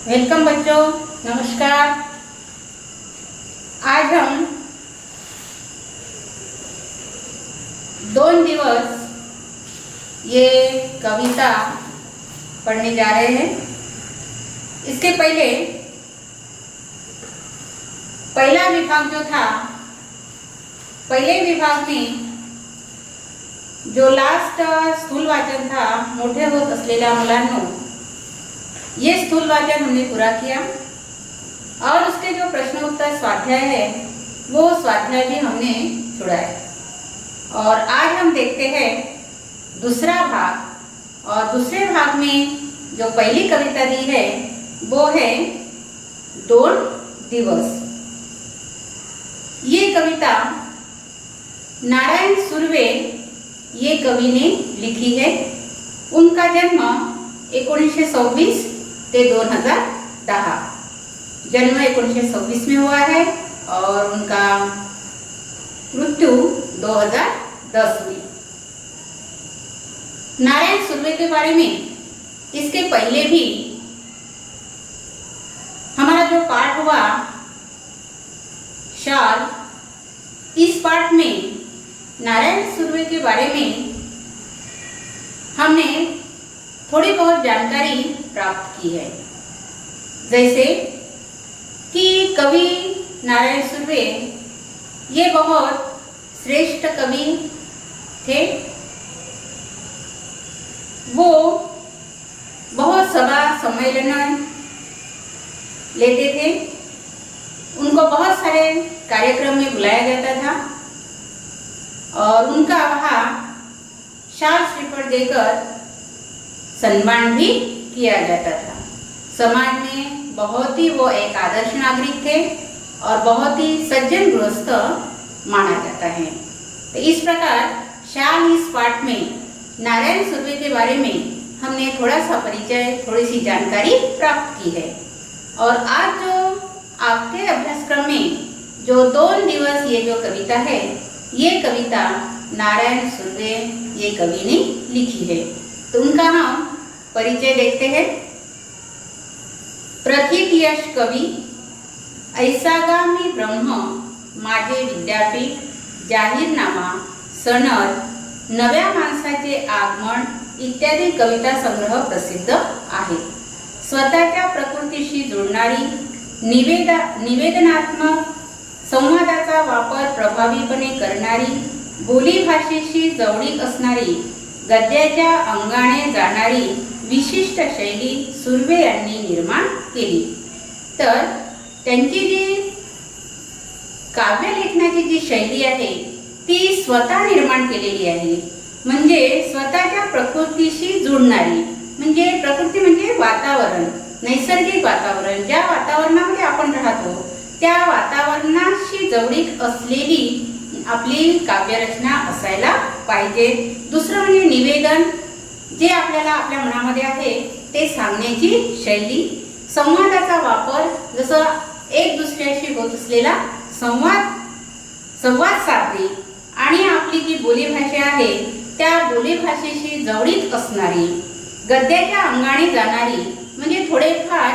Welcome बच्चों, नमस्कार। आज हम 2 दिवस ये कविता पढ़ने जा रहे हैं। इसके पहले पहला विभाग जो था, पहले विभाग में जो लास्ट स्थूल वाचन था, मोठे होत असलेल्या मुलांनो, ये स्थूल वाचन हमने पूरा किया और उसके जो प्रश्न उत्तर स्वाध्याय है वो स्वाध्याय भी हमने छुड़ाया। और आज हम देखते हैं दूसरा भाग। और दूसरे भाग में जो पहली कविता दी है वो है 2 दिवस। ये कविता नारायण सुर्वे ये कवि ने लिखी है। उनका जन्म 1926 ते 2010, जन्म 1926 में हुआ है और उनका मृत्यु 2010 में। नारायण सुर्वे के बारे में इसके पहले भी हमारा जो पाठ हुआ शाल, इस पाठ में नारायण सुर्वे के बारे में हमने थोड़ी बहुत जानकारी प्राप्त की है। जैसे कि कवि नारायण सुर्वे ये बहुत श्रेष्ठ कवि थे। वो बहुत सभा सम्मेलन लेते थे, उनको बहुत सारे कार्यक्रम में बुलाया जाता था और उनका वहाँ शाल श्रीफल देकर सम्मान भी किया जाता था। समाज में बहुत ही वो एक आदर्श नागरिक थे और बहुत ही सज्जन गृहस्थ माना जाता है। तो इस प्रकार शाल इस पाठ में नारायण सुर्वे के बारे में हमने थोड़ा सा परिचय, थोड़ी सी जानकारी प्राप्त की है। और आज जो आपके अभ्यासक्रम में जो 2 दिवस ये जो कविता है, ये कविता नारायण सुर्वे ये कवि ने लिखी है। तो उनका हम परिचय देखते हैं। प्रथित यश कवी, ऐसागामी ब्रह्म, माझे विद्यापीठ, जाहीरनामा, सनद, नव्या माणसाचे आगमन इत्यादी कविता संग्रह प्रसिद्ध आहे। स्वतःच्या प्रकृतीशी जोडणारी, निवेदनात्मक संवादाचा वापर प्रभावीपणे करणारी, बोलीभाषेशी जवळीक असणारी, गद्याच्या अंगाने जाणारी विशिष्ट शैली सुर्वे यांनी निर्माण केली। तर त्यांची जी काव्यलेखनाची जी शैली आहे ती स्वतः निर्माण केलेली आहे। म्हणजे स्वतःच्या प्रकृतीशी जुळणारी, म्हणजे प्रकृती म्हणजे वातावरण, नैसर्गिक वातावरण, ज्या वातावरणामध्ये आपण राहतो त्या वातावरणाशी जवळीक असलेली आपली काव्यरचना असायला पाहिजे। दुसरं म्हणजे निवेदन, जे आपल्याला आपल्या मनामध्ये आहे ते सांगण्याची शैली, संवादाचा वापर, जसं एक दुसऱ्याशी होत असलेला संवाद साधणे आणि आपली जी बोलीभाषा आहे त्या बोलीभाषेशी जवळीक असणारी, गद्याच्या अंगाने जाणारी, म्हणजे थोडेफार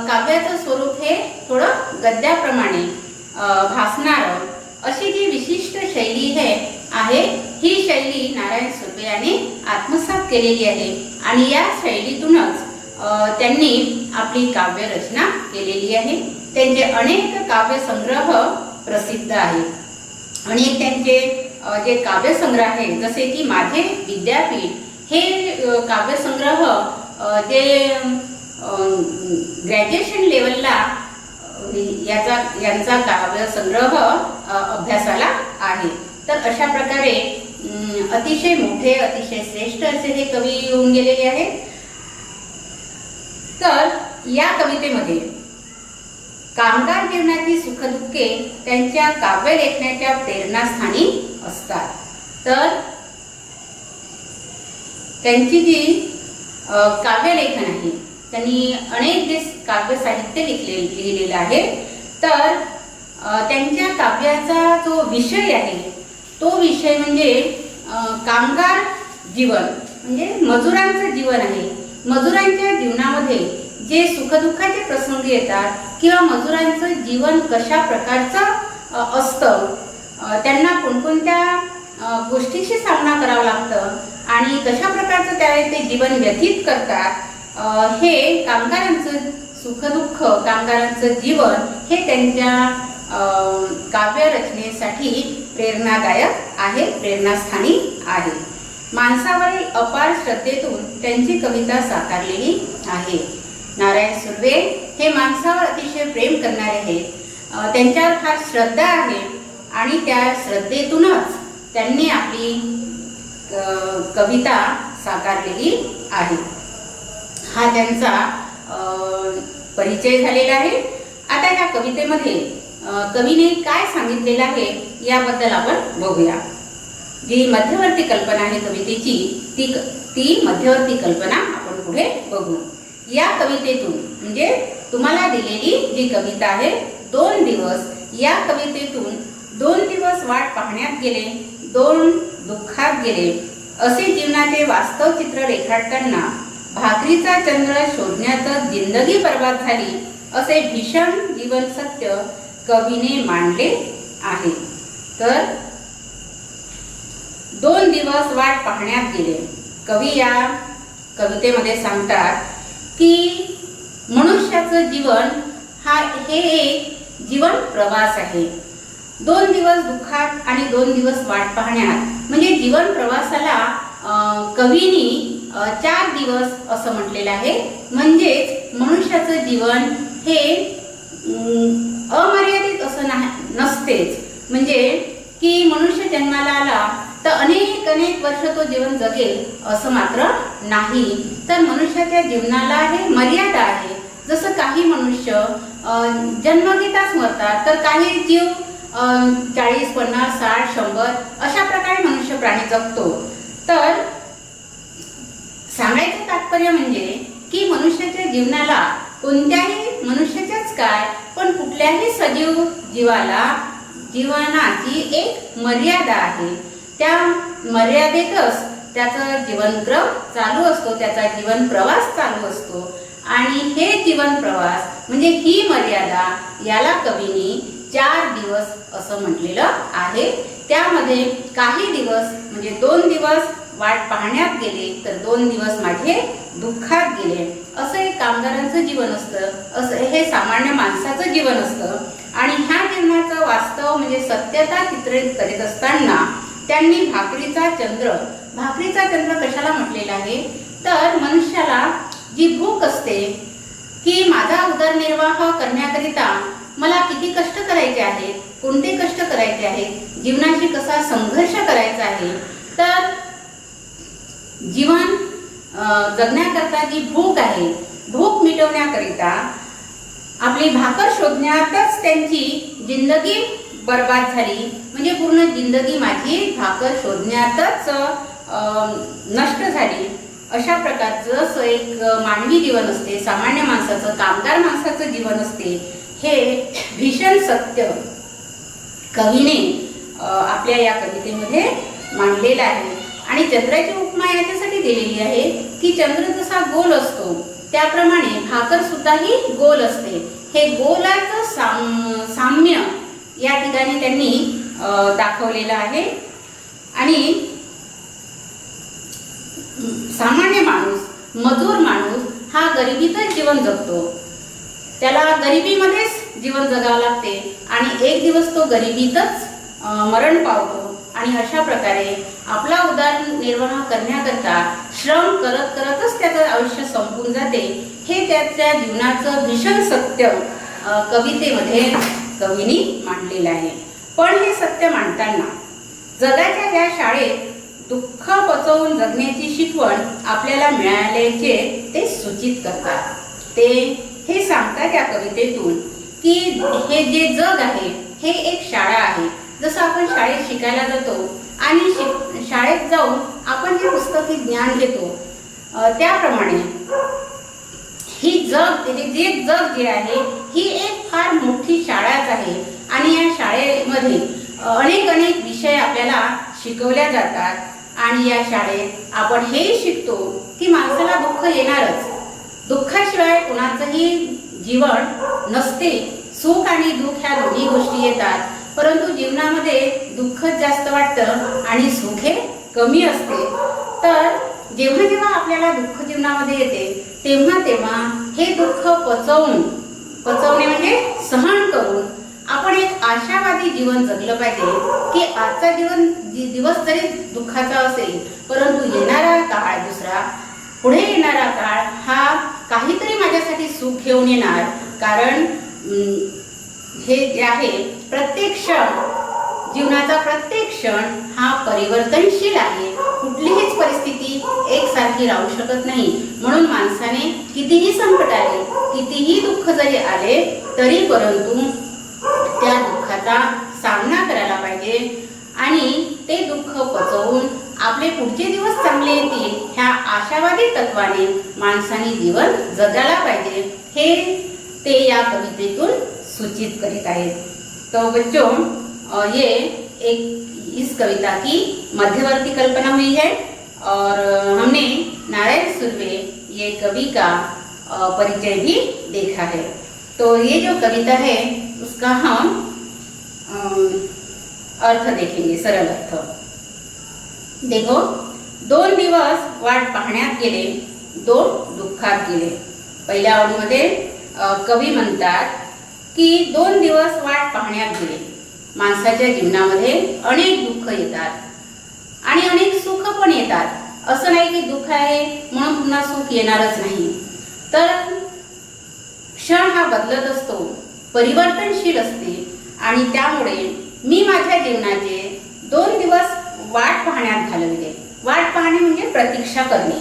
काव्याचं स्वरूप हे थोडं गद्याप्रमाणे भासणारं, अशी जी विशिष्ट शैली आहे ही शैली नारायण सुर्वे यांनी आत्मसात केलेली आहे आणि या शैलीतूनच त्यांनी आपली काव्य रचना केलेली आहे। त्यांचे अनेक काव्य संग्रह प्रसिद्ध आहेत। अनेक त्यांचे जे काव्य संग्रह आहे, जसे की माझे विद्यापीठ, हे काव्य संग्रह जे ग्रॅज्युएशन लेवलला यांचा काव्य संग्रह अभ्यासाला आहे। तर अशा प्रकारे अतिशय मोठे, अतिशय श्रेष्ठ असे हे कवी होऊन गेलेले आहेत। तर या कवितेमध्ये कामगार जीवनाची सुखदुःखे त्यांच्या काव्य लेखनाच्या प्रेरणास्थानी असतात। तर त्यांची जी काव्यलेखन आहे, त्यांनी अनेक जे काव्य साहित्य लिहिलेलं आहे, तर त्यांच्या काव्याचा जो विषय आहे तो विषय म्हणजे कामगार जीवन, म्हणजे मजुरांचं जीवन आहे। मजुरांच्या जीवनामध्ये जे सुखदुःखाचे प्रसंग येतात किंवा मजुरांचं जीवन कशा प्रकारचं असतं, त्यांना कोणकोणत्या गोष्टीशी सामना करावा लागतं आणि कशा प्रकारचं त्यावेळी ते जीवन व्यतीत करतात, हे कामगारांचं सुखदुःख, कामगारांचं जीवन हे त्यांच्या काव्य रचनेसाठी प्रेरणादायक आहे, प्रेरणास्थानी आहे. माणसावरील अपार श्रद्धेतून त्यांची कविता साकारलेली आहे. नारायण सुर्वे हे माणसावर अतिशय प्रेम करणारे आहेत. त्यांच्यावर फार श्रद्धा आहे आणि त्या श्रद्धेतूनच त्यांनी आपली कविता साकारलेली आहे. हा त्यांचा परिचय झालेला आहे. आता या कवितेमध्ये कवीने काय सांगितलेलं आहे याबद्दल आपण बघूया. जी मध्यवर्ती कल्पना आहे कवितेची, ती मध्यवर्ती कल्पना आपण पुढे बघू. या कवितेतून म्हणजे तुम्हाला दिलेली जी कविता आहे 2 दिवस, या कवितेतून 2 दिवस वाट पाहण्यात गेले, 2 दुःखात गेले असे जीवनाचे वास्तव चित्र रेखाटताना भाकरीचा चंद्र शोधण्यातच जिंदगी बर्बाद झाली असे भीषण जीवन सत्य कवीने मांडले आहे. तर 2 दिवस वाट पाहण्यात गेले. कवी या कवितेमध्ये सांगतात की मनुष्याचं जीवन हे एक जीवन प्रवास आहे. 2 दिवस दुःखात आणि 2 दिवस वाट पाहण्यात म्हणजे जीवन प्रवासाला कवीनी 4 दिवस असं म्हटलेलं आहे. म्हणजेच मनुष्याचं जीवन हे अमर्यादित असं नसतेच. म्हणजे की मनुष्य जन्माला आला तर अनेक वर्ष तो जीवन जगेल असं मात्र नाही. तर मनुष्याच्या जीवनाला हे मर्यादा आहे. जसं काही मनुष्य जन्मगीताच मरतात, तर काही जीव 40, 50, 60, 100 अशा प्रकारे मनुष्य प्राणी जगतो. तर सांगायचं तात्पर्य म्हणजे की मनुष्याच्या जीवनाला कोणत्याही मनुष्याच्याच काय पण कुठल्याही सजीव जीवाला जीवनाची एक मर्यादा आहे. त्या मर्यादेतच त्याचा जीवनक्रम चालू असतो, त्याचा जीवन प्रवास चालू असतो. आणि हे जीवन प्रवास म्हणजे ही मर्यादा याला कवीनी 4 दिवस असं म्हटलेलं आहे. त्यामध्ये काही दिवस म्हणजे 2 दिवस वाट पाहण्यात गेले, तर 2 दिवस माझे दुःखात गेले. असं एक कामगारांचं जीवन असतं, असं हे सामान्य माणसाचं जीवन असतं. आणि ह्या जीवनाचं वास्तव म्हणजे सत्यता चित्रित करीत असताना त्यांनी भाकरीचा चंद्र कशाला म्हटलेला आहे, तर मनुष्याला जी भूक असते की माझा उदरनिर्वाह करण्याकरिता मला किती कष्ट करायचे आहेत, कोणते कष्ट करायचे आहेत, जीवनाशी कसा संघर्ष करायचा आहे. तर जीवन जगण्याकरता जी भूक आहे, भूक मिटवण्याकरिता आपली भाकर शोधण्यातच त्यांची जिंदगी बर्बाद झाली. म्हणजे पूर्ण जिंदगी माझी भाकर शोधण्यातच नष्ट झाली. अशा प्रकारचं असं एक मानवी जीवन असते, सामान्य माणसाचं, कामगार माणसाचं जीवन असते. हे भीषण सत्य कवीने आपल्या या कवितेमध्ये मांडलेलं आहे. आणि चंद्राची उपमा याच्यासाठी दिलेली आहे की चंद्र जसा गोल असतो त्याप्रमाणे भाकर सुद्धा ही गोल असते. हे गोलाचं साम्य या ठिकाणी त्यांनी दाखवलेलं आहे. आणि सामान्य माणूस, मजूर माणूस हा गरिबीतच जीवन जगतो. त्याला गरिबीमध्येच जीवन जगावं लागते आणि एक दिवस तो गरिबीतच मरण पावतो. आणि अशा प्रकारे आपला उदरनिर्वाह करण्याकरता श्रम करत करतच त्याचं आयुष्य संपून जाते. हे त्याच्या जीवनाचं भीषण सत्य कवितेमध्ये कवीनी मांडलेलं आहे. पण हे सत्य मांडताना जगाच्या या शाळेत दुःख पचवून जगण्याची शिकवण आपल्याला मिळाल्याचे ते सूचित करतात. ते हे सांगतात या कवितेतून की हे जे जग आहे हे एक शाळा आहे. जसं आपण शाळेत शिकायला जातो आणि शाळेत जाऊन आपण जे पुस्तकी ज्ञान घेतो त्याप्रमाणे ही जग जे आहे ही एक फार मोठी शाळाच आहे. आणि या शाळेमध्ये अनेक विषय आपल्याला शिकवल्या जातात. आणि या शाळेत आपण हे शिकतो की माणसाला दुःख येणारच. दुःखाशिवाय कोणाचंही जीवन नसते. सुख आणि दुःख ह्या दोन्ही गोष्टी येतात, परंतु जीवनामध्ये दुःखच जास्त वाटतं आणि सुख हे कमी असते. तर जेव्हा जेव्हा आपल्याला दुःख जीवनामध्ये येते तेव्हा हे दुःख पचवणे म्हणजे सहन करून आपण एक आशावादी जीवन जगलं पाहिजे की आजचा दिवस जरी दुःखाचा असेल, परंतु येणारा काळ दुसरा, पुढे येणारा काळ हा काहीतरी माझ्यासाठी सुख घेऊन येणार. कारण हे जे आहे प्रत्येक क्षण, जीवनाचा प्रत्येक क्षण हा परिवर्तनशील आहे. कुठलीच परिस्थिती एकसारखी राहू शकत नाही. म्हणून माणसाने कितीही संकट आले, कितीही दुःख जरी आले तरी परंतु त्या दुःखाचा सामना करायला पाहिजे आणि ते दुःख पचवून आपले पुढचे दिवस चांगले येतील ह्या आशावादी तत्वाने माणसाने जीवन जगायला पाहिजे. हे ते या कवितेतून सूचित करीत आहेत. तो बच्चों, ये एक इस कविता की मध्यवर्ती कल्पना हुई है और हमने नारायण सुर्वे ये कवि का परिचय भी देखा है. तो ये जो कविता है उसका हम अर्थ देखेंगे, सरल अर्थ. देखो, 2 दिवस वाट पाहण्यात गेले, 2 दुःखात गेले. पहिल्या आवडीमध्ये कवी म्हणतात की 2 दिवस वाट पाहण्यात गेले. माणसाच्या जीवनामध्ये अनेक दुःख येतात आणि अनेक सुख पण येतात. असं नाही की दुःख आहे म्हणून पुन्हा सुख येणारच नाही. तर क्षण हा बदलत असतो, परिवर्तनशील असते आणि त्यामुळे मी माझ्या जीवनाचे 2 दिवस वाट पाहण्यात घालवले. वाट पाहणे म्हणजे प्रतीक्षा करणे.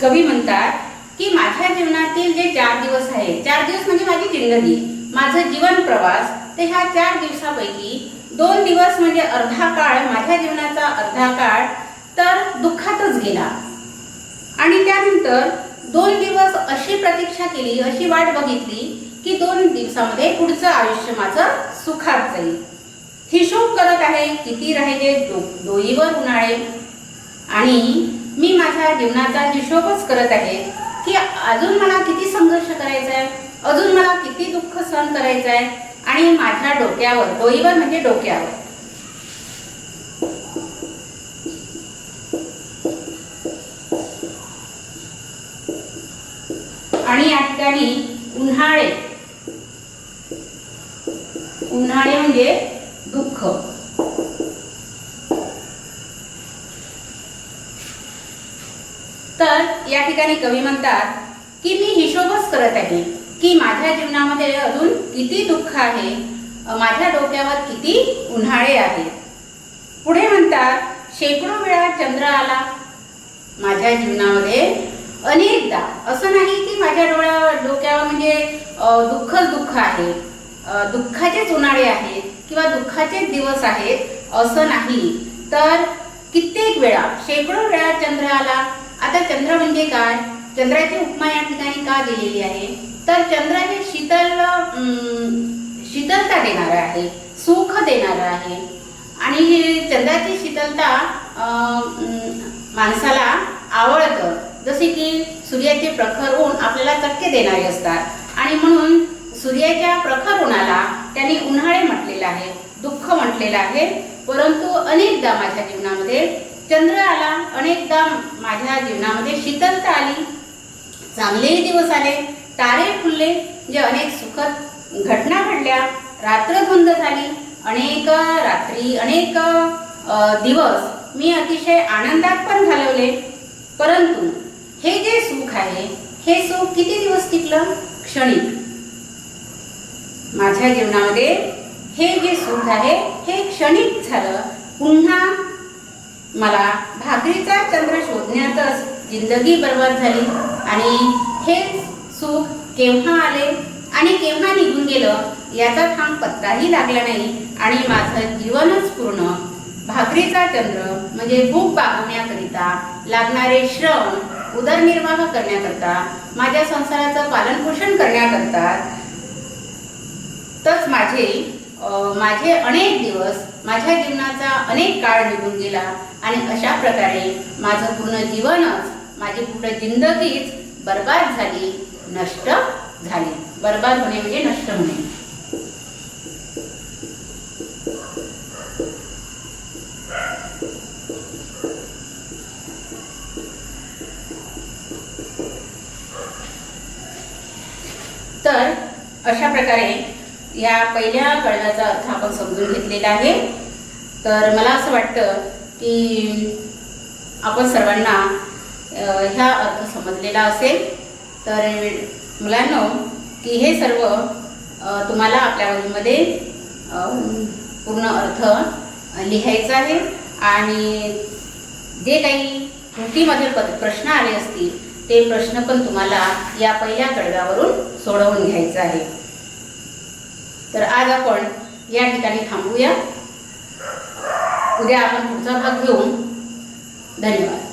कवी म्हणतात की माझ्या जीवनातील जे 4 दिवस आहेत, 4 दिवस म्हणजे माझी जिंदगी, माझं जीवन प्रवास, ते ह्या 4 दिवसापैकी 2 दिवस म्हणजे अर्धा काळ, माझ्या जीवनाचा अर्धा काळ तर दुःखातच गेला. आणि त्यानंतर 2 दिवस अशी प्रतीक्षा केली, अशी वाट बघितली की 2 दिवसामध्ये पुढचं आयुष्य माझं सुखात जाईल. हिशोब करत आहे किती राहिले डोईवर उन्हाळे आणि मी माझ्या जीवनाचा हिशोबच करत आहे की अजून मला किती संघर्ष करायचा आहे, अजून मला किती दुःख सहन करायचं आहे. आणि माझ्या डोक्यावर, डोईवर म्हणजे डोक्यावर, आणि या ठिकाणी उन्हाळे, उन्हाळे म्हणजे दुःख. तर या ठिकाणी कवी म्हणतात की मी हिशोबच करत आहे की माझ्या जीवनामध्ये अजून किती दुःख आहे, माझ्या डोक्यावर किती उन्हाळे आहेत. पुढे म्हणतात शेकडो वेळा चंद्र आला माझ्या जीवनामध्ये अनेकदा. असं नाही की माझ्या डोक्यावर म्हणजे दुःखच दुःख आहे, दुःखाचेच उन्हाळे आहेत किंवा दुःखाचेच दिवस आहेत असं नाही. तर कित्येक वेळा, शेकडो वेळा चंद्र आला. आता चंद्र म्हणजे काय, चंद्राची उपमा या ठिकाणी का दिलेली आहे, तर चंद्र हे शीतलता देणार आहे, सुख देणार आहे. आणि चंद्राची शीतलता माणसाला आवडतं. जसे की सूर्याचे प्रखर ऊन आपल्याला चटके देणारे असतात आणि म्हणून सूर्याच्या प्रखर उन्हाला त्यांनी उन्हाळे म्हटलेलं आहे, दुःख म्हटलेलं आहे. परंतु अनेकदा माझ्या जीवनामध्ये चंद्र आला, अनेकदा माझ्या जीवनामध्ये शीतलता आली, चांगलेही दिवस आले, तारे फुलले, जे अनेक सुखद घटना घडल्या, रात्र धुंद झाली, अनेक रात्री, अनेक दिवस मी अतिशय आनंदात पण घालवले. परंतु हे जे सुख आहे, हे सुख किती दिवस टिकलं, क्षणिक. माझ्या जीवनामध्ये हे जे सुख आहे हे क्षणिक झालं. पुन्हा मला भाकरीचा चंद्र शोधण्यातच जिंदगी बर्बाद झाली आणि हे सुख केव्हा आले आणि केव्हा निघून गेलं याचा ठाम पत्ताही लागला नाही आणि माझं जीवनच पूर्ण भाकरीचा चंद्र म्हणजे भूक भागवण्याकरिता लागणारे श्रम उदरनिर्वाह करण्याकरता, माझ्या संसाराचं पालनपोषण करण्याकरता तच माझे अनेक दिवस, माझ्या जीवनाचा अनेक काळ निघून गेला आणि अशा प्रकारे माझं पूर्ण जीवनच, माझी पूर्ण जिंदगीच बर्बाद झाली, नष्ट झाली. बर्बाद होणे म्हणजे नष्ट होणे. तर अशा प्रकारे या पहिल्या कडव्याचा अर्थ आपण समजून घेतलेला आहे. तर मला असं वाटतं की आपण सर्वांना ह्या अर्थ समजलेला असेल. तर मुलांनो, की हे सर्व तुम्हाला आपल्या वहीमध्ये पूर्ण अर्थ लिहायचा आहे आणि जे काही कृतीमधील प्रश्न आले असतील ते प्रश्न पण तुम्हाला या पहिल्या कडव्यावरून सोडवून घ्यायचं आहे. तर आज आपण या ठिकाणी थांबूया. उद्या आपण पुढचा भाग घेऊ. धन्यवाद.